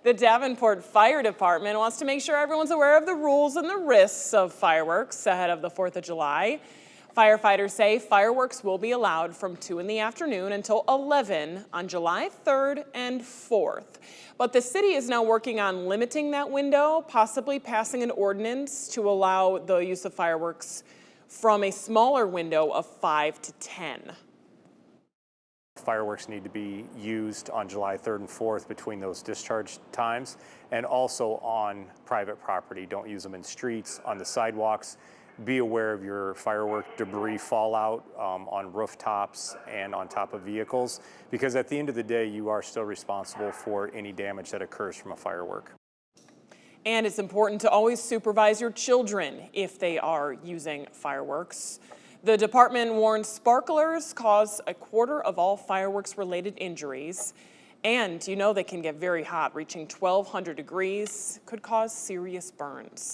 The Davenport Fire Department wants to make sure everyone's aware of the rules and the risks of fireworks ahead of the 4th of July. Firefighters say fireworks will be allowed from 2 in the afternoon until 11 on July 3rd and 4th. But the city is now working on limiting that window, possibly passing an ordinance to allow the use of fireworks from a smaller window of 5 to 10. Fireworks need to be used on July 3rd and 4th between those discharge times, and also on private property. Don't use them in streets, on the sidewalks. Be aware of your firework debris fallout on rooftops and on top of vehicles, because at the end of the day, you are still responsible for any damage that occurs from a firework. And it's important to always supervise your children if they are using fireworks. The department warns sparklers cause 1/4 of all fireworks-related injuries. And you know they can get very hot, reaching 1,200 degrees, could cause serious burns.